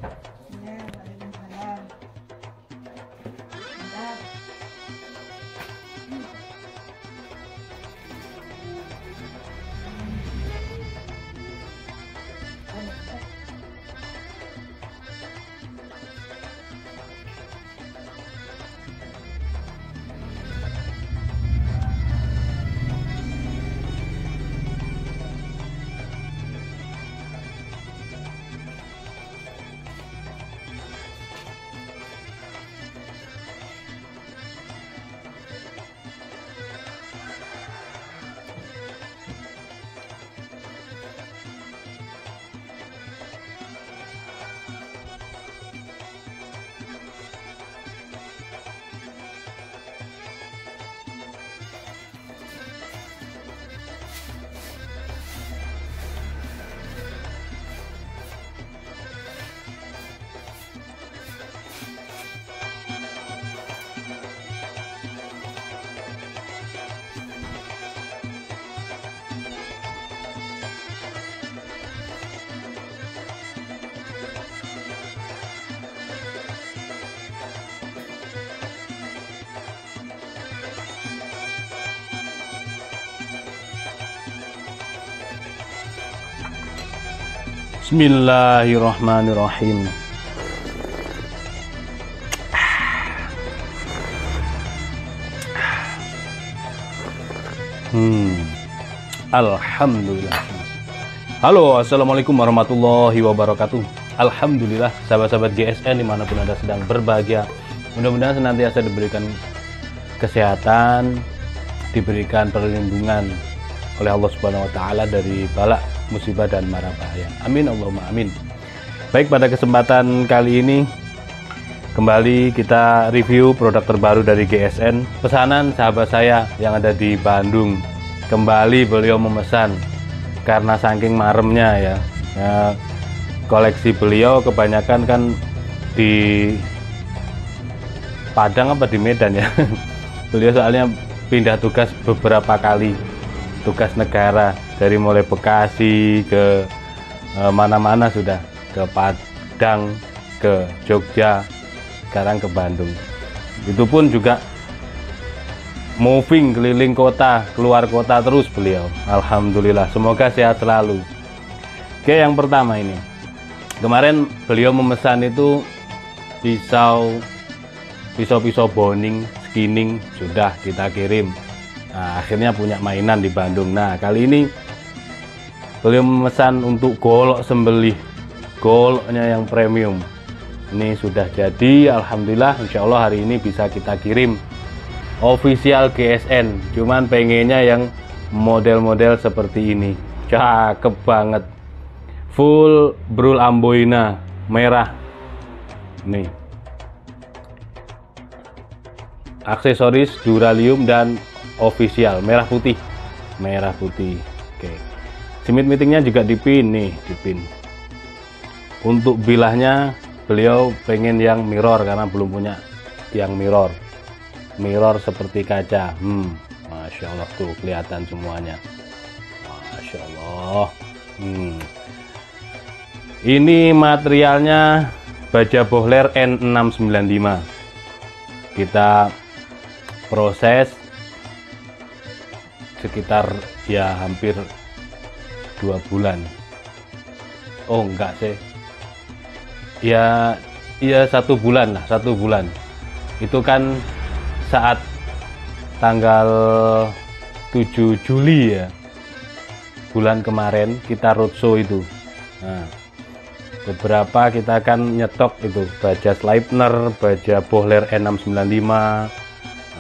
Ya, Waalaikumsalam. Mantap. Bismillahirrahmanirrahim. Alhamdulillah. Halo, assalamualaikum warahmatullahi wabarakatuh. Alhamdulillah, sahabat-sahabat GSN dimanapun Anda sedang berbahagia. Mudah-mudahan senantiasa diberikan kesehatan, diberikan perlindungan oleh Allah Subhanahu wa Ta'ala dari bala, musibah, dan mara bahaya. Amin Allahumma amin. Baik, pada kesempatan kali ini kembali kita review produk terbaru dari GSN. Pesanan sahabat saya yang ada di Bandung. Kembali beliau memesan karena saking maremnya ya, koleksi beliau kebanyakan kan di Padang apa di Medan ya. Beliau soalnya pindah tugas beberapa kali, tugas negara, dari mulai Bekasi ke mana-mana sudah, ke Padang, ke Jogja, sekarang ke Bandung. Itu pun juga moving keliling kota, keluar kota terus beliau. Alhamdulillah, semoga sehat selalu. Oke, yang pertama ini, kemarin beliau memesan itu pisau boning, skinning, sudah kita kirim. Nah, akhirnya punya mainan di Bandung. Nah, kali ini beliau memesan untuk golok sembelih, goloknya yang premium. Ini sudah jadi, alhamdulillah. Insya Allah hari ini bisa kita kirim official GSN. Cuman pengennya yang model-model seperti ini, cakep banget, full brul amboina merah. Nih, aksesoris duralium dan official merah putih. Oke, simit meetingnya juga dipin nih, dipin. Untuk bilahnya beliau pengen yang mirror karena belum punya yang mirror seperti kaca. Masya Allah, tuh kelihatan semuanya, Masya Allah. Ini materialnya baja bohler N695. Kita proses sekitar ya hampir 2 bulan. Oh enggak sih, ya 1 bulan lah, 1 bulan. Itu kan saat tanggal 7 Juli ya, bulan kemarin kita roadshow itu. Nah, beberapa kita akan nyetok itu baja Sleipner, baja bohler N695.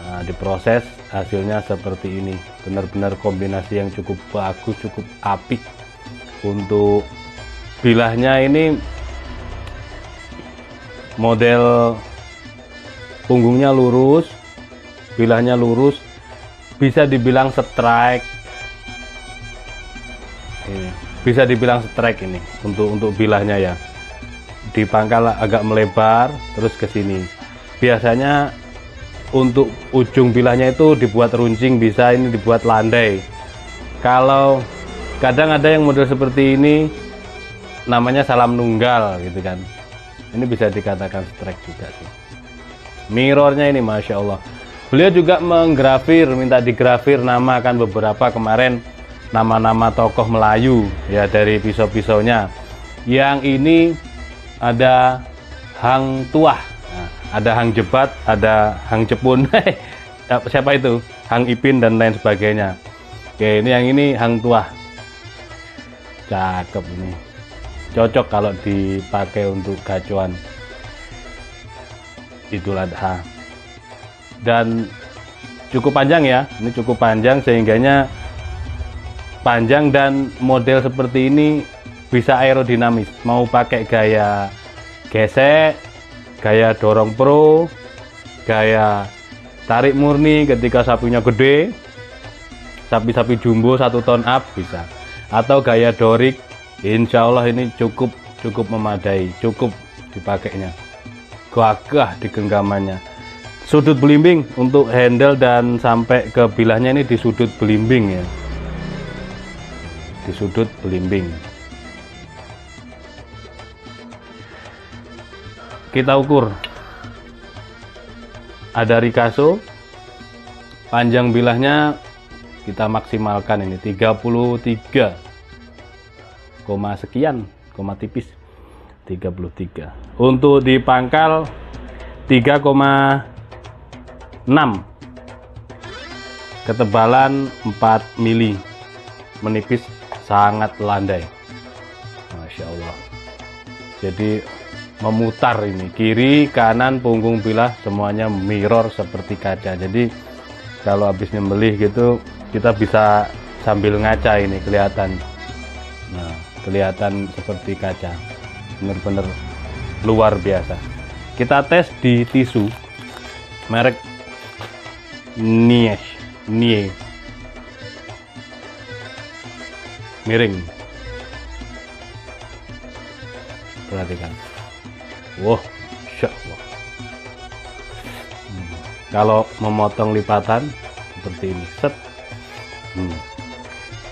Nah, diproses, hasilnya seperti ini. Benar-benar kombinasi yang cukup bagus, cukup apik. Untuk bilahnya ini model punggungnya lurus, bilahnya lurus, bisa dibilang strike. Bisa dibilang strike ini untuk bilahnya ya. Di pangkal agak melebar terus ke sini. Biasanya untuk ujung bilahnya itu dibuat runcing, bisa ini dibuat landai. Kalau kadang ada yang model seperti ini namanya salam nunggal gitu kan. Ini bisa dikatakan strike juga sih. Mirrornya ini Masya Allah. Beliau juga menggrafir, minta digrafir nama kan beberapa kemarin nama-nama tokoh Melayu ya dari pisau-pisaunya. Yang ini ada Hang Tuah, nah, ada Hang Jebat, ada Hang Jepun. Siapa itu? Hang Ipin dan lain sebagainya. Oke, ini yang ini Hang Tuah. Cakep ini. Cocok kalau dipakai untuk gacuan Idul Adha. Dan cukup panjang ya, ini cukup panjang sehingganya panjang dan model seperti ini bisa aerodinamis. Mau pakai gaya gesek, gaya dorong pro, gaya tarik murni ketika sapinya gede, sapi-sapi jumbo 1 ton up bisa, atau gaya dorik. Insya Allah ini cukup memadai, cukup dipakainya, gagah di genggamannya. Sudut belimbing untuk handle dan sampai ke bilahnya ini di sudut belimbing ya, di sudut belimbing. Kita ukur, ada Ricasso, panjang bilahnya kita maksimalkan ini 33, sekian, koma tipis 33. Untuk di pangkal 3,6, ketebalan 4 mili, menipis, sangat landai, Masya Allah. Jadi memutar ini kiri kanan punggung bilah semuanya mirror seperti kaca. Jadi kalau habis nyembelih gitu kita bisa sambil ngaca, ini kelihatan. Nah, kelihatan seperti kaca, bener-bener luar biasa. Kita tes di tisu merek Nie miring. Perhatikan, wow, Masya Allah. Kalau memotong lipatan seperti ini, set.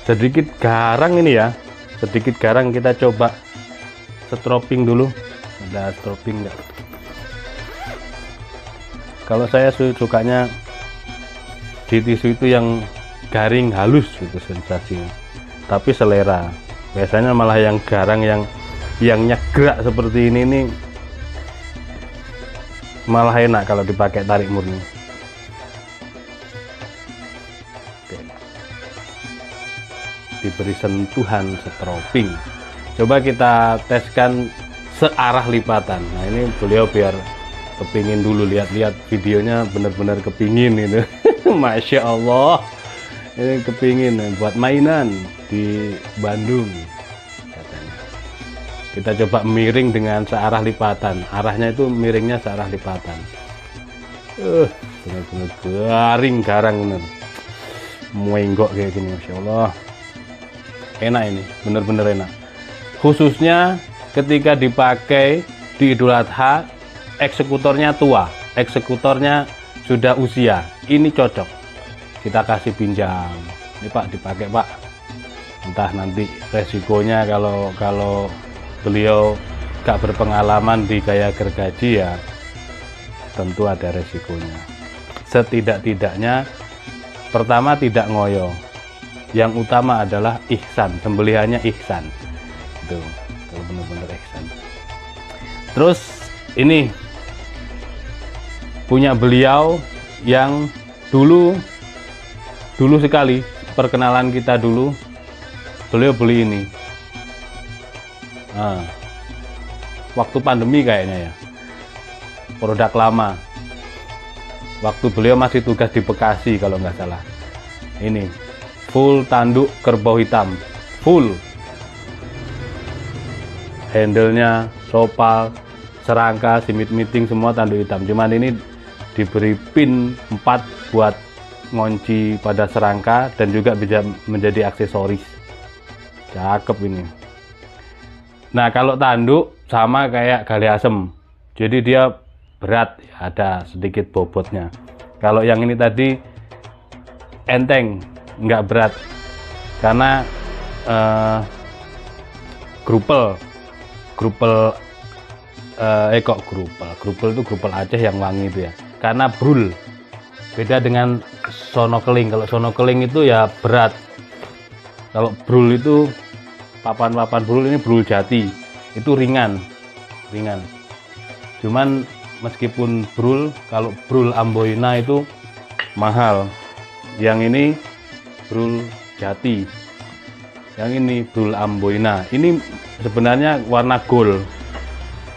Sedikit garang ini ya, sedikit garang. Kita coba stropping dulu. Ada stropping enggak? Kalau saya sukanya di tisu itu yang garing halus itu sensasinya, tapi selera. Biasanya malah yang garang, yang nyegrak seperti ini nih malah enak kalau dipakai tarik murni. Oke. Diberi sentuhan stropping. Coba kita teskan searah lipatan. Nah ini beliau biar kepingin dulu, lihat-lihat videonya, benar-benar kepingin itu. Masya Allah, ini kepingin buat mainan di Bandung katanya. Kita coba miring dengan searah lipatan, arahnya itu miringnya searah lipatan. Benar-benar garing, garang bener, muenggok kayak gini. Masya Allah, enak ini, bener-bener enak. Khususnya ketika dipakai di Idul Adha, eksekutornya tua, eksekutornya sudah usia, ini cocok. Kita kasih pinjam, ini Pak, dipakai Pak. Entah nanti resikonya kalau beliau gak berpengalaman di gaya gergaji ya, tentu ada resikonya. Setidak-tidaknya pertama tidak ngoyo, yang utama adalah ihsan, sembelihannya ihsan itu, kalau benar-benar ihsan. Terus ini punya beliau yang dulu sekali perkenalan kita dulu, beliau beli ini waktu pandemi kayaknya ya, produk lama, waktu beliau masih tugas di Bekasi kalau nggak salah. Ini full tanduk kerbau hitam, full handle-nya, sopal, serangka, simit miting semua tanduk hitam. Cuman ini diberi pin 4 buat ngunci pada serangka dan juga bisa menjadi aksesoris. Cakep ini. Nah kalau tanduk sama kayak gali asem, jadi dia berat, ada sedikit bobotnya. Kalau yang ini tadi enteng, nggak berat karena kok grupel itu grupel Aceh yang wangi itu ya, karena brul. Beda dengan sono keling. Kalau sono keling itu ya berat, kalau brul itu papan-papan brul, ini brul jati itu ringan. Cuman meskipun brul, kalau brul Amboina itu mahal, yang ini brul jati, yang ini brul Amboina. Ini sebenarnya warna gold,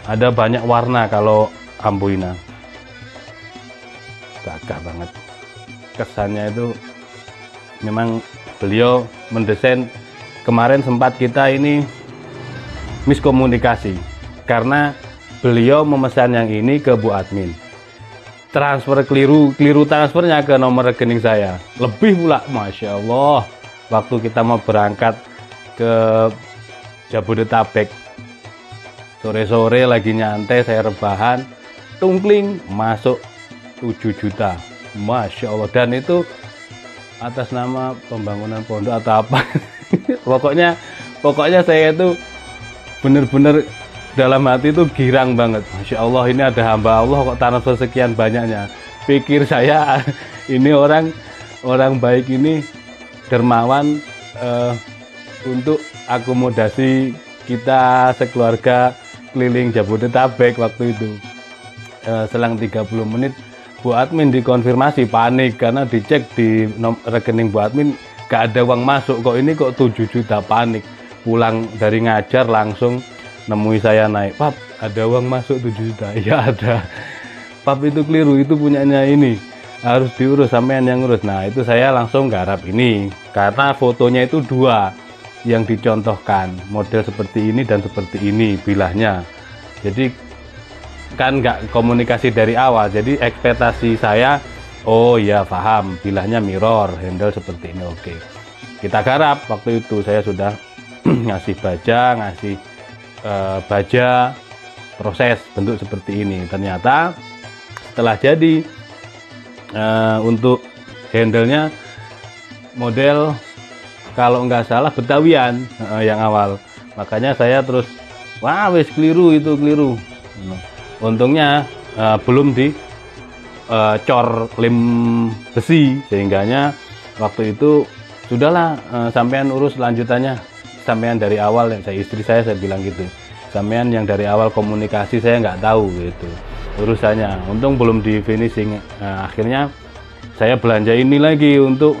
ada banyak warna kalau Amboina. Gagah banget kesannya itu. Memang beliau mendesain. Kemarin sempat kita ini miskomunikasi karena beliau memesan yang ini ke Bu Admin, transfer keliru transfernya ke nomor rekening saya, lebih pula. Masya Allah, waktu kita mau berangkat ke Jabodetabek, sore-sore lagi nyantai, saya rebahan, tungkling masuk 7 juta. Masya Allah. Dan itu atas nama pembangunan pondok atau apa. pokoknya saya itu bener-bener dalam hati itu girang banget. Masya Allah, ini ada hamba Allah kok transfer sekian banyaknya. Pikir saya ini orang baik ini dermawan, untuk akomodasi kita sekeluarga keliling Jabodetabek waktu itu. Selang 30 menit Bu Admin dikonfirmasi, panik karena dicek di rekening Bu Admin gak ada uang masuk. Kok ini kok 7 juta, panik. Pulang dari ngajar langsung nemui saya, naik, Pap ada uang masuk 7 juta. Ya ada. Pap itu keliru, itu punyanya ini, harus diurus, sampean yang urus. Nah itu saya langsung garap ini, karena fotonya itu 2 yang dicontohkan, model seperti ini dan seperti ini bilahnya. Jadi kan nggak komunikasi dari awal, jadi ekspektasi saya, oh ya paham, bilahnya mirror, handle seperti ini, oke. Kita garap. Waktu itu saya sudah ngasih baja, proses bentuk seperti ini. Ternyata setelah jadi, untuk handle-nya model kalau nggak salah Betawian, yang awal. Makanya saya terus, wah wes keliru, itu keliru. Untungnya belum dicor lem besi, sehingganya waktu itu sudahlah, sampean urus lanjutannya, sampean dari awal. Istri saya bilang gitu, sampean yang dari awal komunikasi, saya nggak tahu gitu urusannya. Untung belum di finishing. Akhirnya saya belanja ini lagi untuk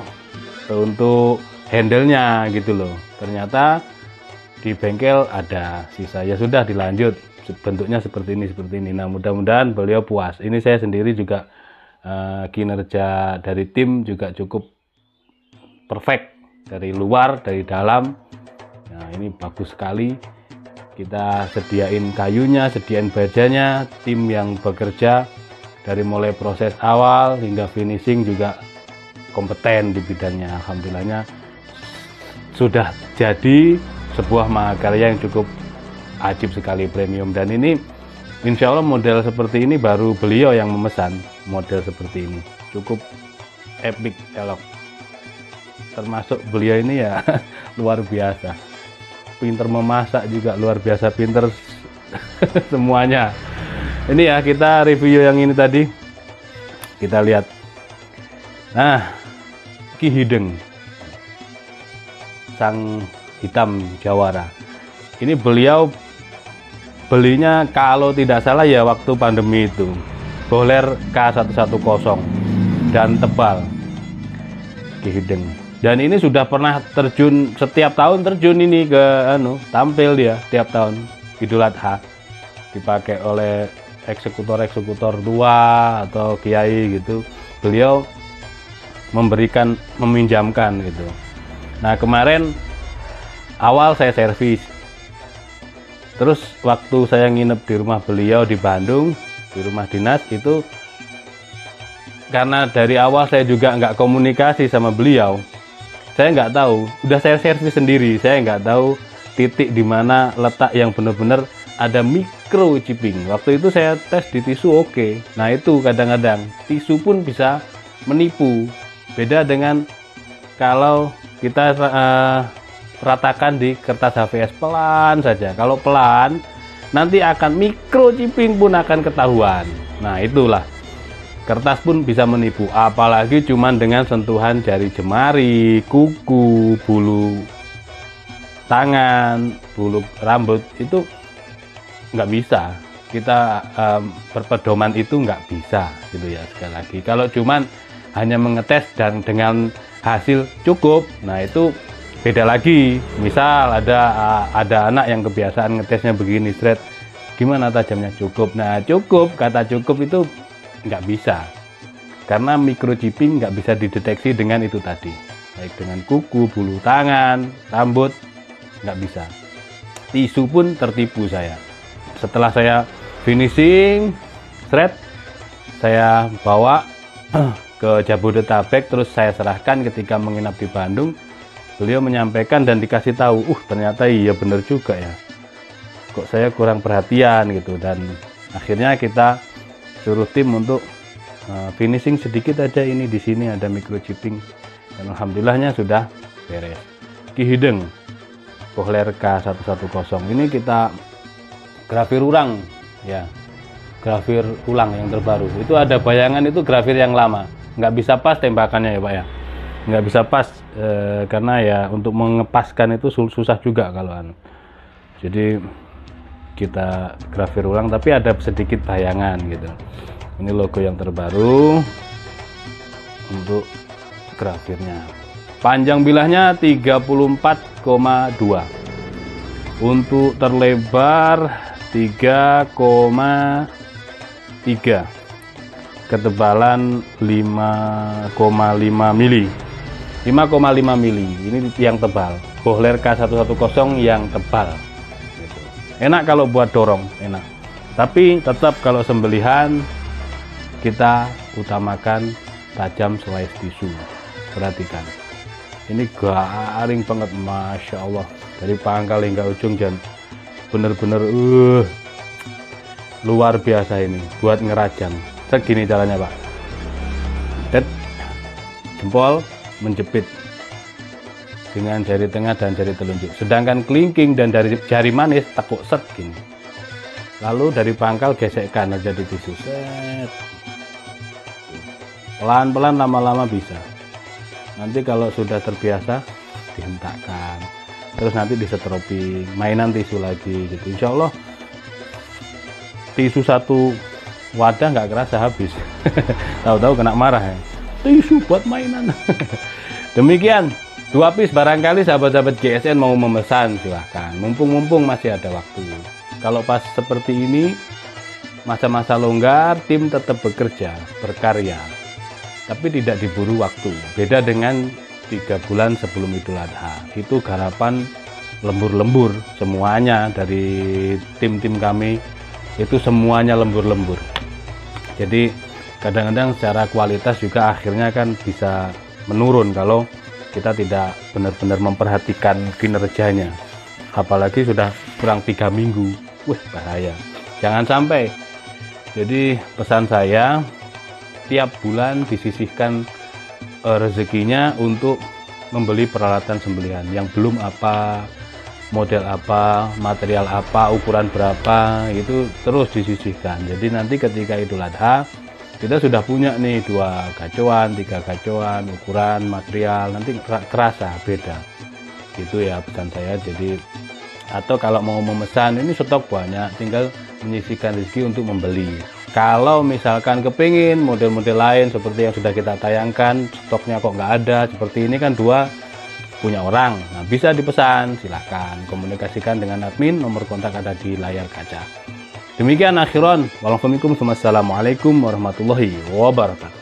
handle-nya gitu loh. Ternyata di bengkel ada sisa, ya sudah dilanjut, bentuknya seperti ini. Nah mudah-mudahan beliau puas. Ini saya sendiri juga, kinerja dari tim juga cukup perfect, dari luar, dari dalam. Nah ini bagus sekali. Kita sediain kayunya, sediain bajanya, tim yang bekerja dari mulai proses awal hingga finishing juga kompeten di bidangnya. Alhamdulillahnya sudah jadi sebuah mahakarya yang cukup ajib sekali, premium. Dan ini insya Allah model seperti ini baru beliau yang memesan model seperti ini, cukup epic, elok. Termasuk beliau ini ya luar biasa, pinter memasak juga, luar biasa pinter semuanya. Ini ya, kita review yang ini tadi, kita lihat. Nah, Ki Hideng sang hitam jawara ini beliau belinya kalau tidak salah ya waktu pandemi itu, boiler K110 dan tebal, Ki Hideng. Dan ini sudah pernah terjun, setiap tahun terjun ini ke tampil dia tiap tahun Idul Adha, dipakai oleh eksekutor tua atau kiai gitu. Beliau meminjamkan gitu. Nah kemarin awal saya servis, terus waktu saya nginep di rumah beliau di Bandung, di rumah dinas itu, karena dari awal saya juga nggak komunikasi sama beliau, saya nggak tahu, udah saya servis sendiri, saya nggak tahu titik di mana letak yang benar-benar ada microchipping. Waktu itu saya tes di tisu, oke. Nah itu kadang-kadang tisu pun bisa menipu, beda dengan kalau kita ratakan di kertas HVS pelan saja. Kalau pelan nanti akan microchipping pun akan ketahuan. Nah itulah, kertas pun bisa menipu, apalagi cuman dengan sentuhan jari jemari, kuku, bulu tangan, bulu rambut, itu nggak bisa kita berpedoman, itu nggak bisa gitu ya. Sekali lagi, kalau cuman hanya mengetes dan dengan hasil cukup, nah itu beda lagi. Misal ada anak yang kebiasaan ngetesnya begini, straight, gimana tajamnya, cukup. Nah cukup, kata cukup itu nggak bisa, karena microchipping nggak bisa dideteksi dengan itu tadi, baik dengan kuku, bulu tangan, rambut, nggak bisa. Tisu pun tertipu saya. Setelah saya finishing, thread, saya bawa ke Jabodetabek, terus saya serahkan ketika menginap di Bandung. Beliau menyampaikan dan dikasih tahu, ternyata iya bener juga ya, kok saya kurang perhatian gitu. Dan akhirnya kita suruh tim untuk finishing sedikit aja, ini di sini ada microchipping, dan alhamdulillahnya sudah beres. Ki Hideng Bohler K110 ini kita grafir ulang ya, grafir ulang yang terbaru. Itu ada bayangan, itu grafir yang lama, nggak bisa pas tembakannya ya Pak ya, nggak bisa pas karena ya untuk mengepaskan itu susah juga kalau jadi kita grafir ulang, tapi ada sedikit bayangan gitu. Ini logo yang terbaru untuk grafirnya. Panjang bilahnya 34,2, untuk terlebar 3,3, ketebalan 5,5 mili. 5,5 mili ini yang tebal. Bohler K110 yang tebal gitu. Enak kalau buat dorong, enak. Tapi tetap kalau sembelihan kita utamakan tajam slice tisu. Perhatikan, ini garing banget, Masya Allah, dari pangkal hingga ujung, dan bener-bener luar biasa ini buat ngerajang. Segini caranya Pak, jempol menjepit dengan jari tengah dan jari telunjuk, sedangkan kelingking dan dari jari manis tekuk set gini, lalu dari pangkal gesekkan aja di tisu, set, pelan-pelan, lama-lama bisa. Nanti kalau sudah terbiasa dihentakkan, terus nanti disetroping, mainan tisu lagi gitu. Insya Allah tisu satu wadah nggak kerasa habis. Tahu-tahu kena marah ya, tisu buat mainan. Demikian 2 piece, barangkali sahabat-sahabat GSN mau memesan silahkan, mumpung masih ada waktu. Kalau pas seperti ini masa-masa longgar, tim tetap bekerja, berkarya, tapi tidak diburu waktu. Beda dengan 3 bulan sebelum Idul Adha, itu garapan lembur-lembur semuanya. Dari tim-tim kami itu semuanya lembur-lembur, jadi kadang-kadang secara kualitas juga akhirnya kan bisa menurun kalau kita tidak benar-benar memperhatikan kinerjanya. Apalagi sudah kurang 3 minggu, bahaya, jangan sampai. Jadi pesan saya, tiap bulan disisihkan rezekinya untuk membeli peralatan sembelihan yang belum apa, model apa, material apa, ukuran berapa, itu terus disisihkan. Jadi nanti ketika Idul Adha kita sudah punya nih 2 gacoan, 3 gacoan, ukuran, material, nanti terasa beda gitu ya pesan saya. Jadi atau kalau mau memesan, ini stok banyak, tinggal menyisihkan rezeki untuk membeli. Kalau misalkan kepingin model-model lain seperti yang sudah kita tayangkan, stoknya kok nggak ada, seperti ini kan 2 punya orang, nah bisa dipesan, silahkan komunikasikan dengan admin, nomor kontak ada di layar kaca. Demikian akhiron, wassalamualaikum warahmatullahi wabarakatuh.